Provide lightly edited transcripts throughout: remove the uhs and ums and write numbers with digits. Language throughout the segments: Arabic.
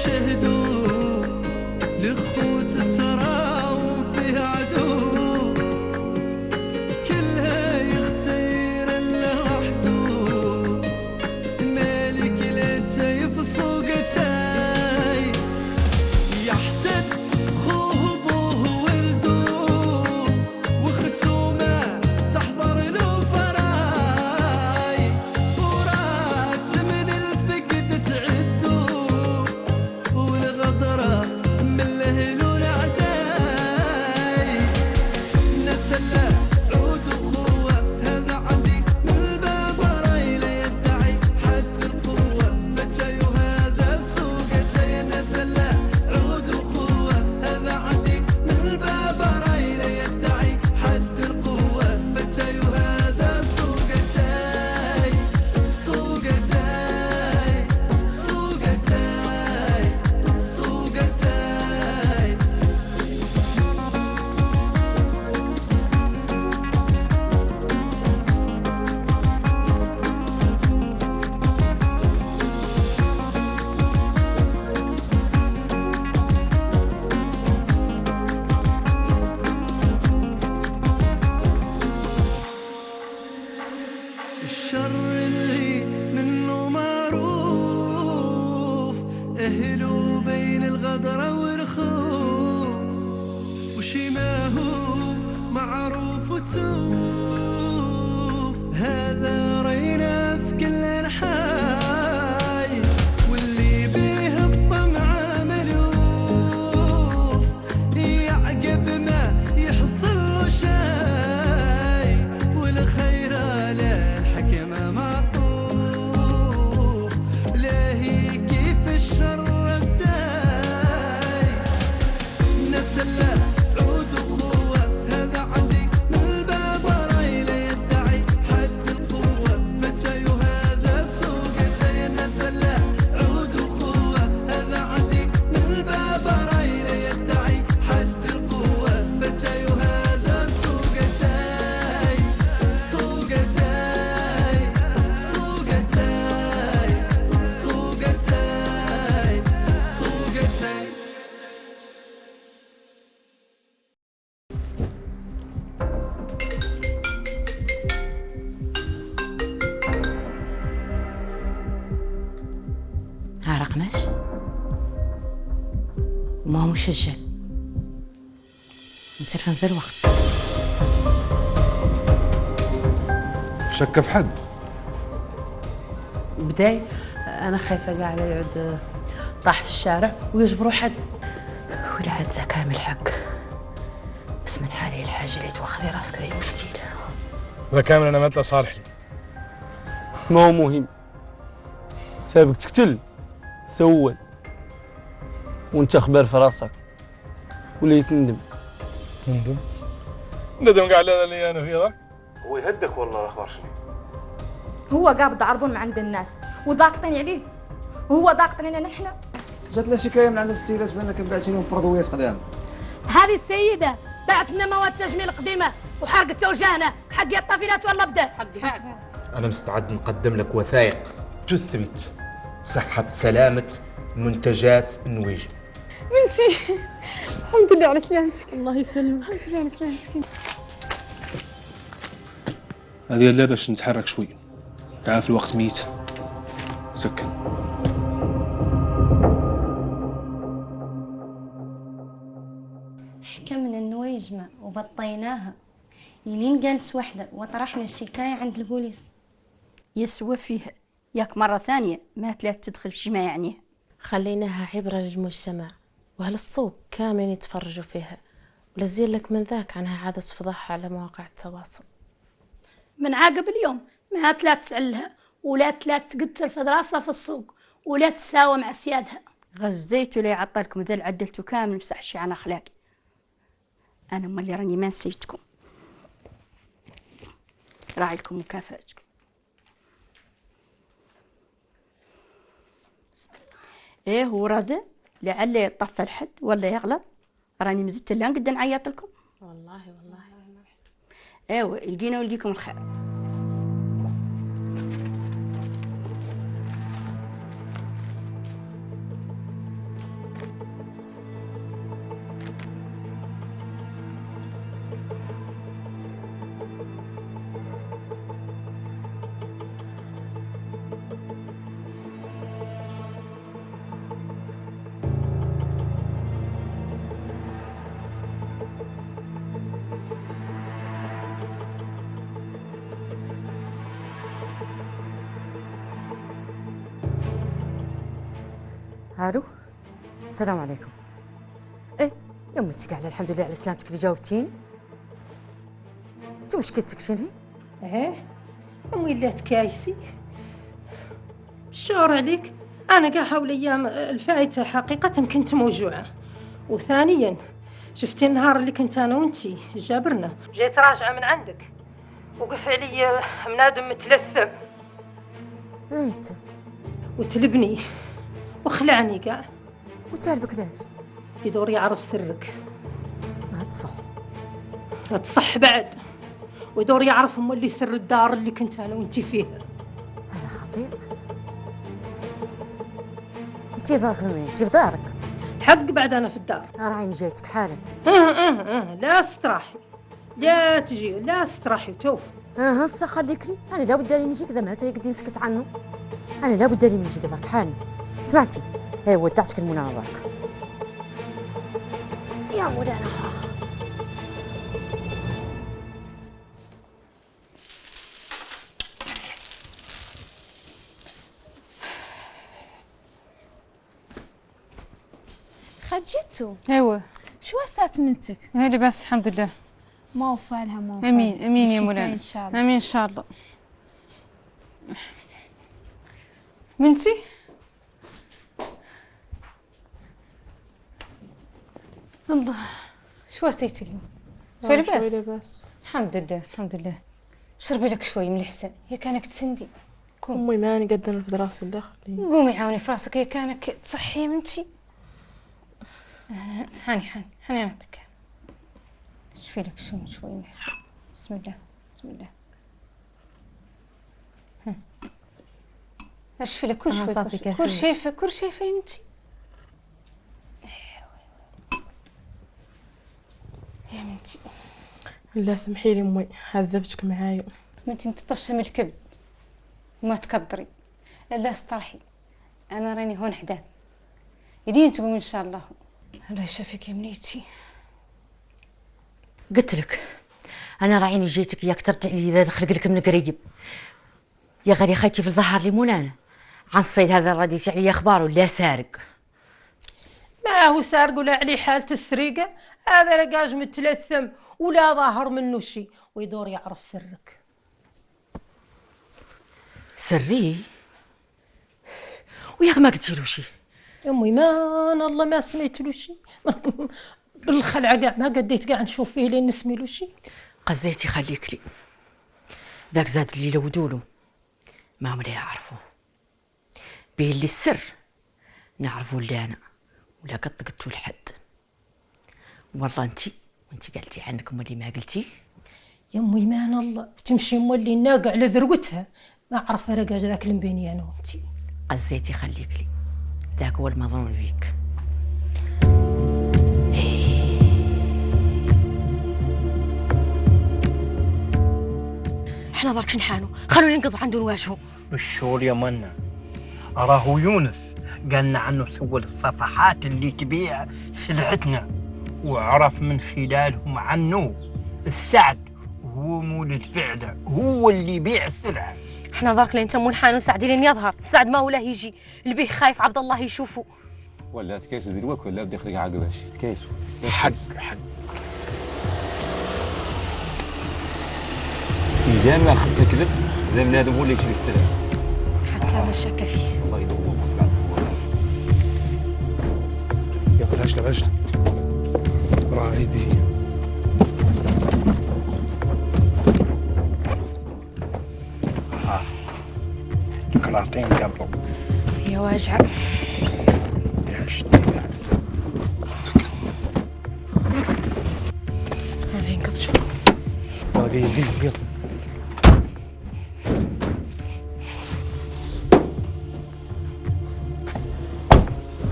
شهدوا لخوت التراوم فيه عدو كلها يختير له وحده مالك ليتي في سوقتاي يحسد خوه بوه ولدو وختومه تحضر له فراي ورات من الفقد تعدو والغدرة من الاهل والعداي نسله عود اخوه هذا عندي من الباب راي لا يدعي حد القوه فتى وهذا سوقتي نسله عود اخوه هذا عندي من الباب راي لا يدعي حد القوه فتى وهذا سوقتي سوقتي سوقتي سوقتي الشر اللي منه معروف أهله بين الغدرة والخوف وشي ما هو معروف وتوف هذا رينا في كل الحاي واللي بيه الطمع ملوف يعقب ما يحصل له شاي والخير على الحكمة معطوف لاهي كيف الشر بداي نسله عود اخوه هذا عندي من الباب راي لا يدعي حد القوة فتى وهذا سوقتي نسله عود اخوه هذا عندي من الباب راي لا يدعي حد القوة فتى وهذا سوقتي سوقتي سوقتي سوقتي سوقتي ها رقمش وما هو مشجع نتلفن في الوقت شك في حد؟ بداي انا خايفه قاعده يعود طاح في الشارع ويجبروا حد ولعد ذا كامل حق بس من حالي الحاجه اللي تواخذي راسك ذي مشكله ذا كامل انا مثله صالح لي. ما هو مهم سابق تقتل سول وانت اخبار في راسك ولا تندم ندم ندم قاعد اللي انا فيه ذا. هو يهدك والله الاخبار شنو؟ هو قابض عربون من عند الناس وضاغطين عليه وهو ضاغط علينا نحن. جاتنا شكايه من عند السيده بانك بعتي لهم برودويات قدام. هذه السيده باعت لنا مواد تجميل قديمه وحرقت وجهنا حق الطفيلات ولا بدا حق. أنا مستعد نقدم لك وثائق تثبت صحة سلامة منتجات النويجم. بنتي الحمد لله على سلامتك. الله يسلمك. الحمد لله على سلامتك. هذه اللعبة باش نتحرك شوي. عارف الوقت ميت. سكن. حكمنا النويجمة وبطيناها يلين جالس وحدة وطرحنا الشكاية عند البوليس. يسوى فيها ياك مرة ثانية ما تلاقي تدخل في شي ما يعنيه. خليناها عبرة للمجتمع وأهل السوق كاملين يتفرجوا فيها ولزين لك من ذاك عنها عادة فضحها على مواقع التواصل. من عاقب اليوم ما تلا تسعلها ولا تلا تقتل في راسها في السوق ولا تساوى مع سيادها. غزيتوا لي عطلكم ذل عدلتوا كامل مسح شي عن أخلاقي. أنا أما اللي راني ما نسيتكم. راعي لكم مكافأتكم. ايه هو راضي لعل يطفى الحد ولا يغلط. راني مزدت اللي نقدر نعيط لكم. والله ايوه يلقينا ويلقيكم الخير. الو السلام عليكم. ايه يا امتي قاعده الحمد لله على سلامتك اللي جاوبتيني. انت مشكلتك شنو؟ ايه امي اللي تكايسي الشعور عليك. انا قاع حول ايام الفايته حقيقه كنت موجوعه، وثانيا شفتي النهار اللي كنت انا وانتي جابرنا جيت راجعه من عندك وقف علي منادم متلثم انت وتلبني وخلعني قاع. وتعرفك ليش؟ يدور يعرف سرك. ما تصح. تصح بعد، ويدور يعرف اللي سر الدار اللي كنت انا وانتي فيها. هذا خطير. انتي دارك وين؟ انتي في دارك؟ حق بعد انا في الدار. راعيني جايتك حالا. لا استراحي، لا تجي، لا استراحي وتوف. هسه خليك لي، انا لا بد لي من جيك ذا ما تقدري نسكت عنه. انا لا بد لي من جيك ذاك حالي. سمعتي؟ هي ودعتك المنى ذاك. يا مولانا خرجتوا؟ ايوه. شو وسات بنتك؟ هذه بس الحمد لله. ما وفالها ما وفالها. امين امين يا مولانا ان شاء الله. امين ان شاء الله. بنتي الله شو وسيتي اليوم؟ شوي بس. الحمد لله الحمد لله. شربي لك شوي من الحسن، هي كانك تسندي. امي ماني قدنا في دراسة الداخلية. قومي عاوني في راسك، هي كانك تصحي يا بنتي. هاني نعطيك. شوي لك شوي من الحسن. بسم الله بسم الله. اشفي لك كل شوي كل شيفه يا بنتي. يا بنتي لا سمحي لي امي، عذبتك معايا. بنتي انت تطشمي الكبد وما تكدري، لا استرحي، انا راني هون حداك يدين تقومي ان شاء الله. الله يشافيك يا بنيتي. قلت لك انا راعيني جيتك ياك ترجع لي اذا نخلق لك من قريب. يا غالي خايتي في الظهر لي مولانا عن الصيد هذا الرديس عليه اخباره لا سارق. ما هو سارق ولا عليه حالة السرقة، هذا لا قاج متلثم ولا ظاهر منه شيء، ويدور يعرف سرك. سري؟ وياك ما قلتي له شيء؟ امي ما انا الله ما سميت له شيء. بالخلعه كاع ما قديت كاع نشوف فيه لين نسمي له شيء. قزيتي خليك لي ذاك زاد اللي لودولو ما ولا يعرفوه بيه اللي السر نعرفه اللي انا ولا قد قلتو لحد. والله انتي قلتي عنك ام اللي ما قلتي. يا امي ما انا الله تمشي ام اللي ناقع على ذروتها ما عرف رقا ذاك اللي بيني انا وانتي. قزيتي خليك لي ذاك هو المظنون فيك. احنا ضرك نحانو خلونا ننقض عنده نواجهه. بالشور يا منى، أراه يونس قالنا عنه سوى الصفحات اللي تبيع سلعتنا وعرف من خلالهم عنه السعد، وهو مولد فعله هو اللي يبيع السلعة. احنا ضرك لين تمون حانو سعد لين يظهر السعد ما ولا يجي اللي بيه خايف عبد الله يشوفه. ولا تكيسوا دلوقتي ولا بدي اخرج عقباش تكيسوا. حق إذا ما خفت كذب إذا من هذا هو اللي يشري السلعة. حتى أنا شاكة فيه. الله يدومك. يا بلاش رايدي. كراتين قبل هي واجعة. يا شتي سكر. أنا ينقض شو. يلا.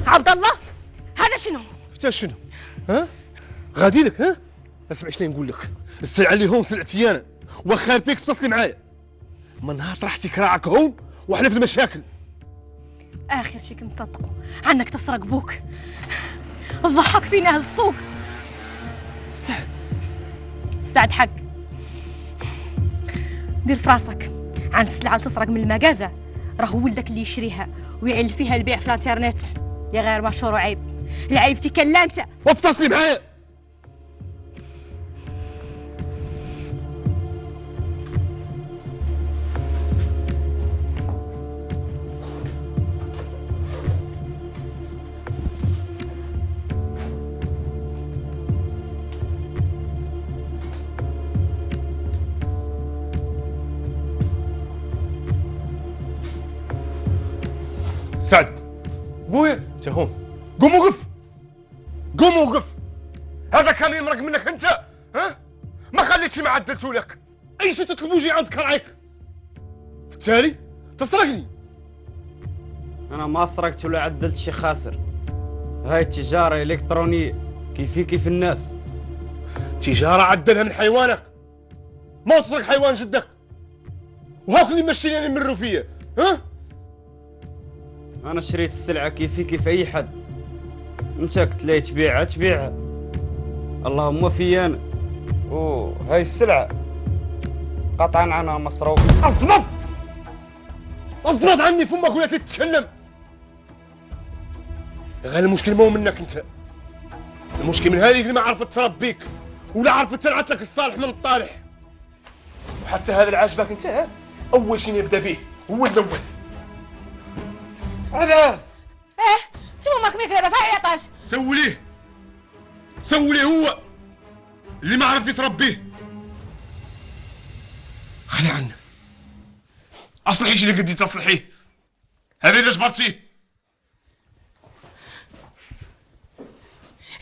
عبد الله هذا شنو؟ شنو؟ ها؟ غادي لك ها؟ اسمع ايش نقول لك، السلعه اللي هون سلعتي انا، وخان فيك تصلي معايا. من نهار طرحتي كراعك هون واحنا في المشاكل. اخر شيء كنت تصدقه عنك تسرق بوك، تضحك فينا اهل السوق. السعد حق. دير في راسك عن السلعه اللي تسرق من المجازه راه ولدك اللي يشريها ويعل فيها البيع في الانترنت. يا غير مشهور وعيب. العيب فيك لا انت. وافتصلي معايا. سعد بويا انت هون، قوم وقف، قوم وقف. هذا كان يمرق منك انت، ها؟ ما خليتي ما عدلته لك، اي شيء تطلبه يجي عندك رايك، في التالي تسرقني. انا ما سرقت ولا عدلت شي خاسر، هاي تجاره الكترونيه كيفي كيف الناس. تجاره عدلها من حيوانك، ما تسرق حيوان جدك، وهاك اللي مشيني من الرفيه، ها؟ انا شريت السلعه كيفي كيف اي حد، انت قلت لي تبيعها تبيعها، اللهم في انا وهاي السلعه قطعا عنها مصروف. اصمت، اصمت عني فمك ولا تتكلم. غير المشكل مو منك انت، المشكل من هذيك اللي ما عرفت تربيك ولا عرفت تنعت لك الصالح من الطالح. وحتى هذا اللي عاجبك انت، ها؟ اول شيء نبدا به هو الاول. هذا انت امك ميكله بس هاي عطاش. سوليه، سوليه هو اللي ما عرفتي تربيه. خلي عنه، اصلحي شي اللي قدي تصلحيه، هذا اللي جبرتيه.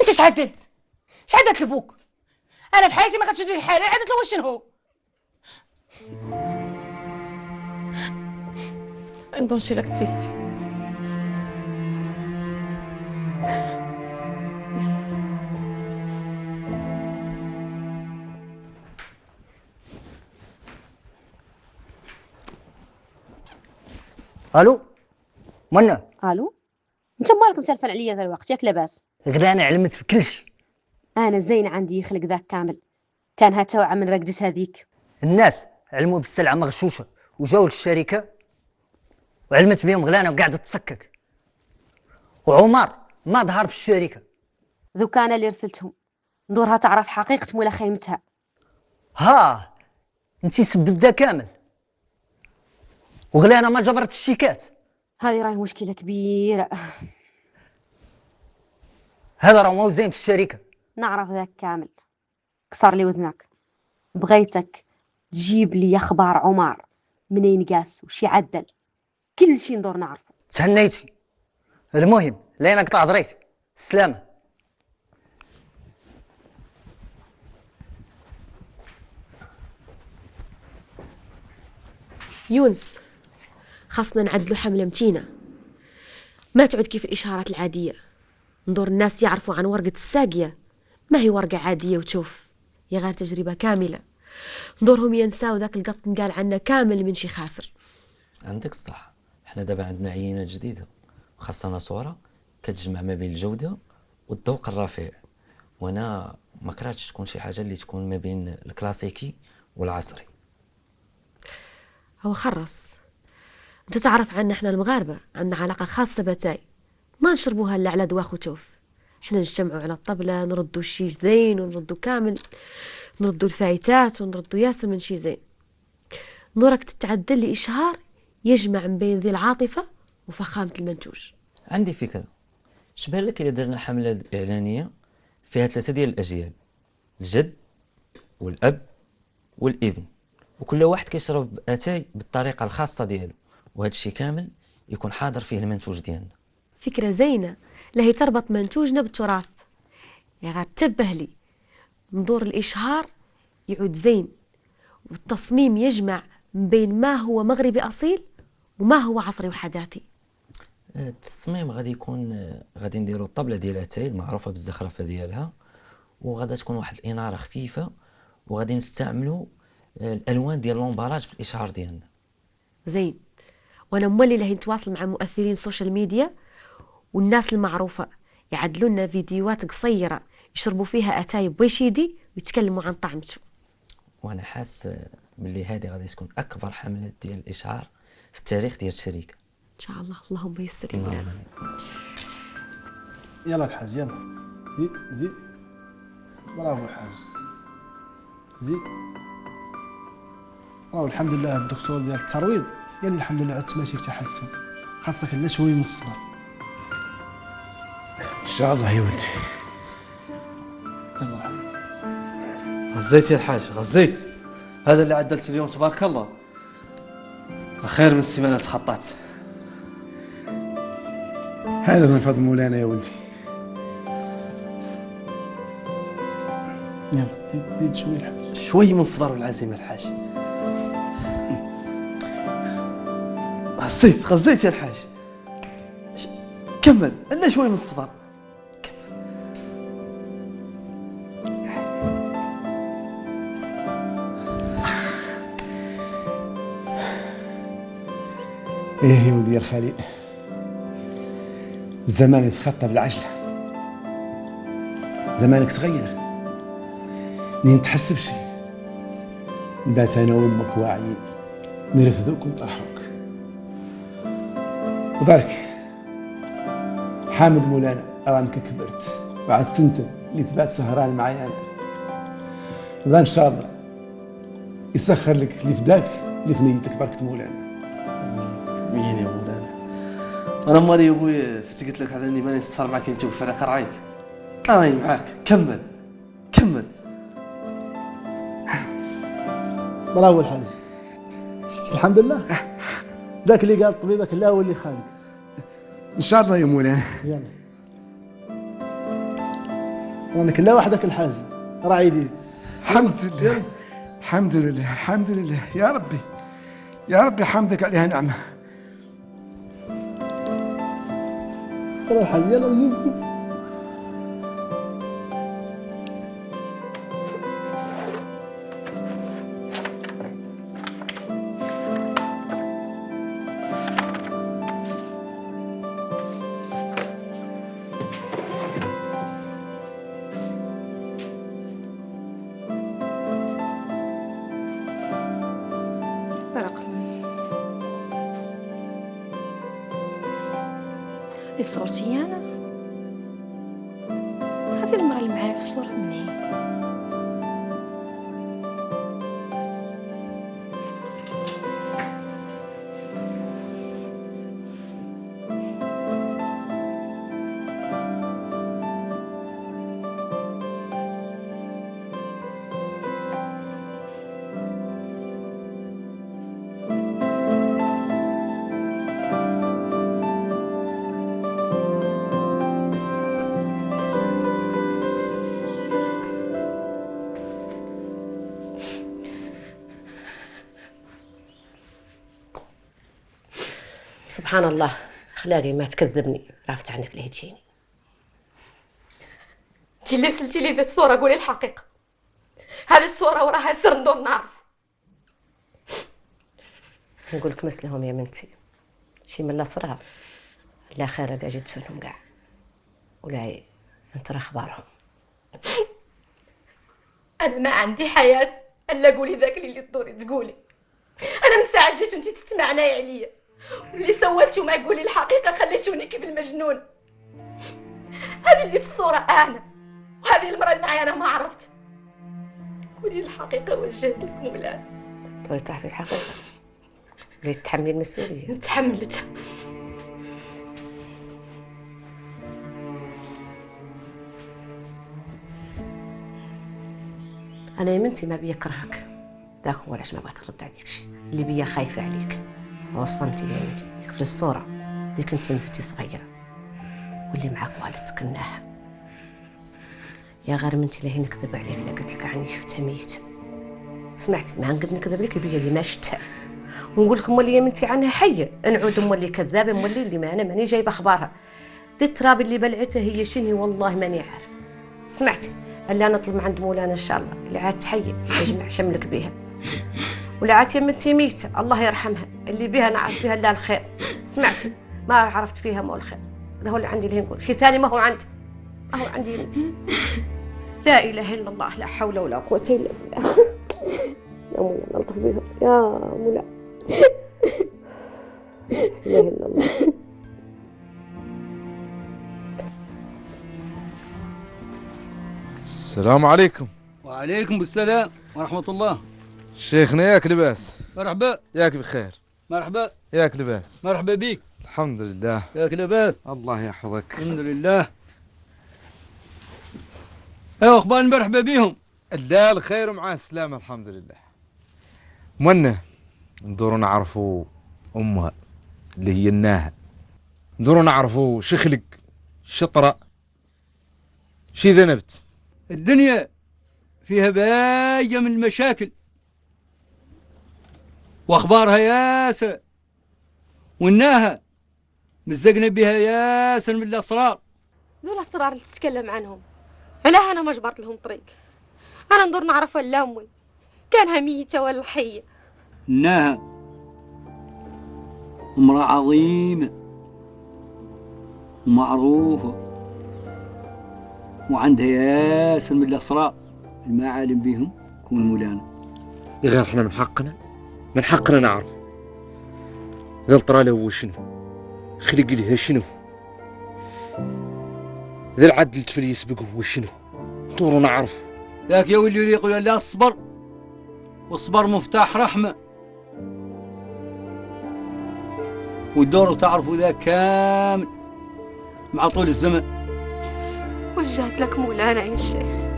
انت اش عدلت؟ اش عدلت لبوك؟ انا بحياتي ما كنتش ندير حالي، عدلت له واش شنو؟ نمشي لك بيسي. الو منى. الو انت مالك مسلفل عليا ذا الوقت ياك لاباس؟ غدا انا علمت في كلشي. انا زين عندي يخلق ذاك كامل، كان هاتوعى من رقدة هذيك. الناس علموا بالسلعه مغشوشه وجاوا للشركه وعلمت بهم غلانه وقاعده تسكك، وعمر ما ظهر في الشركه. ذوك انا اللي رسلتهم ندورها تعرف حقيقة مولا خيمتها. ها انتي سبت ذا كامل وغلانه ما جبرت الشيكات. هذه راهي مشكلة كبيرة. هذا راه مو زين في الشركه. نعرف ذاك كامل، كسر لي وذنك. بغيتك تجيب لي اخبار عمر، منين قاس وشي عدل، كل شي ندور نعرفه. تهنيتي. المهم لين اقطع ضريك. سلامه. يونس، خاصنا نعدلوا حملة متينة، ما تعود كيف الإشارات العادية. ندور الناس يعرفوا عن ورقة الساقية، ما هي ورقة عادية وتشوف، هي غير تجربة كاملة. ندورهم ينساو ذاك القط نقال عنه كامل من شي خاسر. عندك الصح، احنا دابا عندنا عينات جديدة وخاصنا صورة كتجمع ما بين الجودة والذوق الرفيع، وانا ما كرهتش تكون شي حاجة اللي تكون ما بين الكلاسيكي والعصري. هو خرص، انت تعرف عنا احنا المغاربة عندنا علاقة خاصة بتاي، ما نشربوها الا على دواخ وتوف. احنا نجتمعوا على الطبلة نردوا شي زين ونردوا كامل، نردوا الفايتات ونردوا ياسر من شي زين. نورك تتعدل لي إشهار يجمع من بين ذي العاطفة وفخامة المنتوج. عندي فكرة، شبه لك إذا درنا حملة إعلانية فيها 3 ديال الأجيال، الجد والأب والابن، وكل واحد كيشرب أتاي بالطريقة الخاصة ديالو، وهذا الشيء كامل يكون حاضر فيه المنتوج ديالنا. فكرة زينة، لهي تربط منتوجنا بالتراث. يا غير تبه لي ندور الإشهار يعود زين، والتصميم يجمع من بين ما هو مغربي أصيل وما هو عصري وحداثي. التصميم غادي يكون غادي نديرو الطبلة ديال أتاي المعروفة بالزخرفة ديالها، وغادي تكون واحد الإنارة خفيفة، وغادي نستعملوا الألوان ديال لومباراج في الإشهار ديالنا. زين، وانا مولي لهي نتواصل مع مؤثرين السوشيال ميديا والناس المعروفة يعدلوا لنا فيديوهات قصيرة يشربوا فيها أتاي بويشيدي ويتكلموا عن طعمته. وانا حاس باللي هذه غادي تكون اكبر حملة ديال الاشعار في التاريخ ديال الشركة ان شاء الله. اللهم يسر لنا. يلا الحاج يلا زيد زيد. برافو الحاج زيد. برافو. الحمد لله الدكتور ديال الترويض قال لي الحمد لله عدت ماشي في تحسن، خاصك لا شويه من الصبر. ان شاء الله يا ولدي. يلا غزيت يا الحاج غزيت. هذا اللي عدلت اليوم تبارك الله، خير من السيمانه تخطات. هذا من فضل مولانا يا ولدي. يلا زيد زيد شوي الحاج. شوي من الصبر والعزيمه الحاج. غزيت يا الحاج. كمل الا شوي من الصبر. ايه يا ولدي يا الخليل، الزمان يتخطى بالعجلة، زمانك تغير، منين تحس بشي نبات انا وامك واعيين نرفدوك ونطرحوك. وبارك حامد مولانا رانك كبرت وعدت انت اللي تبات سهران معايا انا. الله ان شاء الله يسخر لك اللي فداك اللي في نيتك بركة مولانا. مين يا مولانا؟ انا مالي يا ابوي فت قلت لك على اني ماني اتصل معك انت وفرك رايك. راني معاك كمل كمل. برافو الحاج. الحمد لله ذاك اللي قال طبيبك الله هو اللي خالق. ان شاء الله يا مولانا. يلا رانك لا وحدك الحاج راعي دي. الحمد لله الحمد لله الحمد لله يا ربي يا ربي حمدك عليها نعمه. يلا الحاج يلا زيد زيد. هذه صورتي أنا؟ هذه المرأة اللي معايا في الصورة من هي؟ سبحان الله اخلاقي ما تكذبني، عرفت عنك ليه تجيني. انتي اللي رسلتي لي ذات الصورة قولي الحقيقة. هذه الصورة وراها سر ندور نعرف. نقول لك مثلهم يا بنتي، شي من الاسرار لا خير لا جد فيهم كاع ولا انت اخبارهم. انا ما عندي حياة الا قولي ذاك اللي تدوري تقولي. انا من ساعة جيت وانتي تسمعناي عليا، واللي سولتو ما يقولي الحقيقة خليتوني كيف المجنون. هذه اللي في الصورة أنا، وهذه المرأة اللي معايا أنا ما عرفت. قولي الحقيقة وجهت لك مولانا. تبغي تعرفي الحقيقة؟ تبغي تتحملي المسؤولية؟ تحملتها. أنا يا بنتي ما بيا كرهك، ذاك هو علاش ما بغيت نرد عليك شي، اللي بيا خايفة عليك. وصلتي لي انت ديك في الصورة ديك انت مزتي صغيرة واللي معاك والدتك الناحة. يا غير منتي لا هي نكذب عليك لا قلت لك عني شفتها ميت. سمعتي ما نقدر نكذب لك بيا اللي ما شفتها ونقول لك مولي يا منتي عنها حية، نعود مولي كذابة مولي اللي ما انا ماني جايبة اخبارها. دي التراب اللي بلعتها هي شنو والله ماني عارف. سمعتي الا نطلب من عند مولانا ان شاء الله اللي عاد حية يجمع شملك بيها، ولا عاد يمتي ميتة الله يرحمها اللي بها نعرف فيها الا الخير. سمعتي ما عرفت فيها مو الخير، هذا هو اللي عندي اللي نقول. شي ثاني ما هو عندي، ما هو عندي يمتي. لا اله الا الله لا حول ولا قوة الا بالله. يا مولا نلطف بهم يا مولا. لا اله الا الله. السلام عليكم. وعليكم السلام ورحمة الله. شيخنا ياك لباس؟ مرحبا. ياك بخير؟ مرحبا. ياك لباس؟ مرحبا بيك. الحمد لله. ياك لباس؟ الله يحفظك. الحمد لله. ايوا اخبار مرحبا بيهم. لا الخير ومعاه السلامة الحمد لله. منا ندوروا نعرفوا امها اللي هي الناهة، ندوروا نعرفوا شخلق شطرة شي ذنبت. الدنيا فيها باية من المشاكل واخبارها ياسر، والناهة مزقنا بها ياسر من الاسرار. ذو الاسرار اللي تتكلم عنهم علاه انا ما جبرت لهم طريق. انا ندور نعرف ولا امي كانها ميتة ولا حية. الناهة امرأة عظيمة ومعروفة وعندها ياسر من الاسرار ما عالم بهم كون مولانا. يا غير احنا من حقنا نعرف ذا الطرا له هو شنو، خلق لها شنو، ذا العدل تفلي يسبق هو شنو، ندوروا نعرف. ذاك يا ولي اللي يقول لا اصبر، واصبر مفتاح رحمة، ودوروا تعرفوا ذا كامل مع طول الزمن. وجهت لك مولانا يا الشيخ،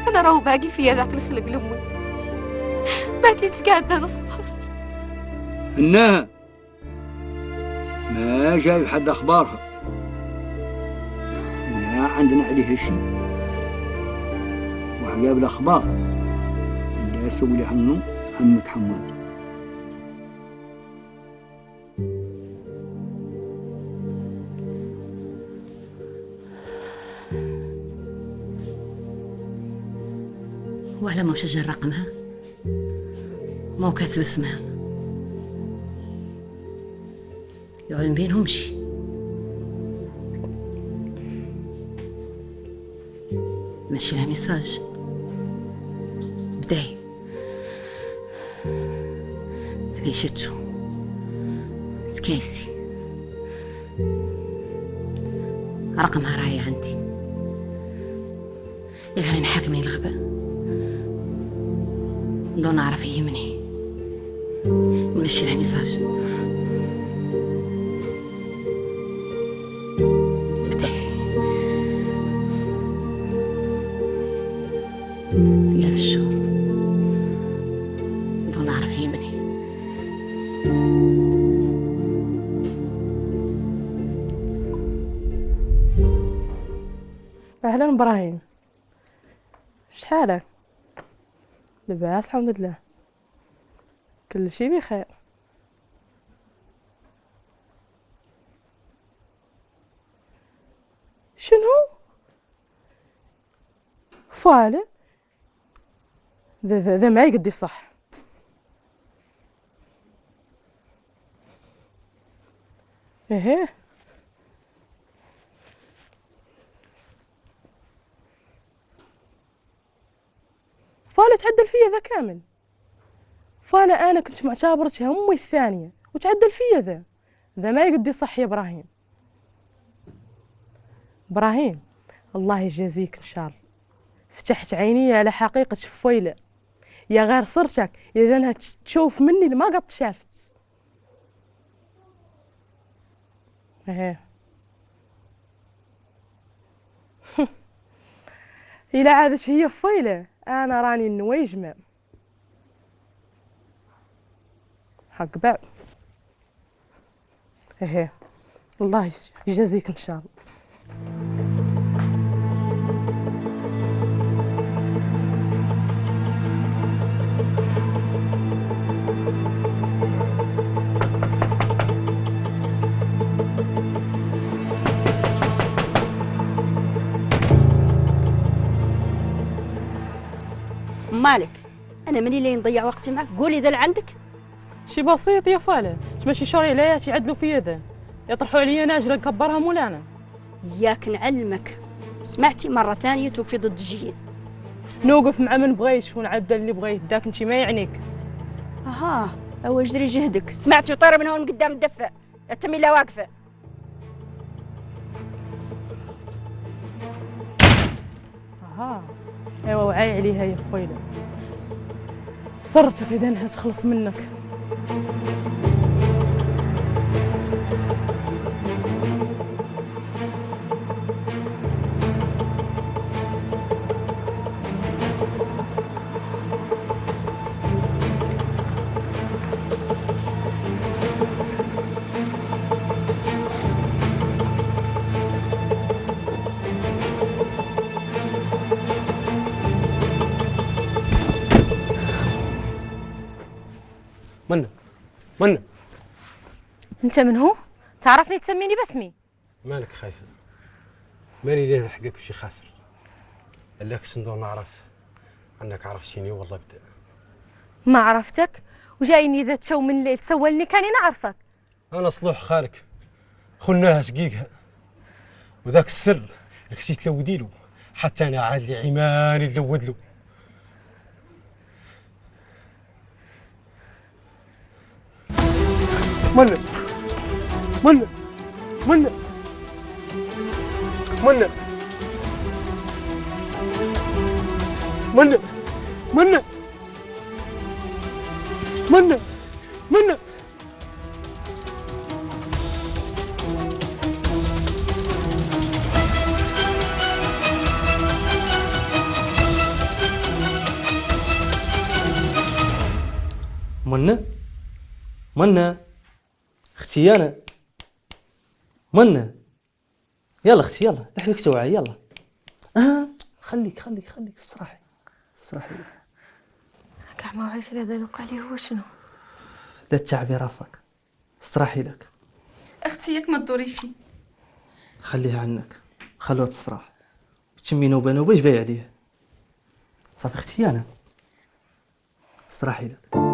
انا راهو باقي فيا ذاك الخلق لامي، ما كنت قاعده نصبر. الناهة ما جايب حد اخبارها ولا عندنا عليها شيء، وعقاب الاخبار اللي اسوي لي عنه عمك حماد. وعلى ما مسجل رقمها ما هو كاتب اسمها، يعلم بينهمش. ماشي لها ميساج بداي عيشتو سكايسي، رقمها راهي عندي، يغني نحاكمني الغباء، ندور نعرف هي مني ونمشي لها ميساج. لا بالشهر ندور نعرف هي مني. أهلا إبراهيم، شحالك؟ لاباس الحمد لله، كل شي بخير. شنو؟ فعلا؟ ذا ما يقدي صح. ايه فانا تعدل فيا ذا كامل، فانا انا كنت معتبرتها امي الثانيه وتعدل فيا ذا ما يقدي صح يا ابراهيم. ابراهيم الله يجازيك ان شاء الله، فتحت عيني على حقيقه فويله، يا غير صرتك اذا انها تشوف مني اللي ما قد شافت. ايه الى عادت هي فويله انا راني النويجمه حق بعض. ايه الله يجازيك ان شاء الله. مالك؟ انا مني اللي نضيع وقتي معك؟ قولي اذا عندك شي بسيط يا فاله، تمشي شوري عليا يعدلوا في يده، يطرحوا عليا ناجله نكبرها مولانا. ياك نعلمك، سمعتي مره ثانيه توقفي ضد الجيل. نوقف مع من بغيش ونعدل اللي بغيت، داك انتي ما يعنيك. اها او اجري جهدك، سمعتي طير من هون قدام الدفه، لا تمي لا واقفه. اها ايوا وعي عليها يا خويله، صرتك اذا انها تخلص منك. منى انت من هو؟ تعرفني تسميني باسمي؟ مالك خايفه؟ مالي ليه نحقك بشي خاسر، قالك شندور نعرف عنك عرفتيني والله بدا. ما عرفتك وجايني ذا تشو من الليل تسولني كاني نعرفك. انا صلوح خالك خلناها شقيقها، وذاك السر اللي كنتي تلودي له حتى انا عاد لي عماني نلود له. منى منى منى منى منى منى منى منى منى منى اختي انا منى، يلا اختي يلا لحقك توعي يلا. خليك استراحي استراحي. كاع ما وعيت على هذا اللي وقع لي هو شنو؟ لا تتعبي راسك استراحي لك. اختي ياك ما تدوريش، خليها عنك، خلوها تستراح تشمي نوبه باش بايع عليها. صافي اختي انا استراحي لك.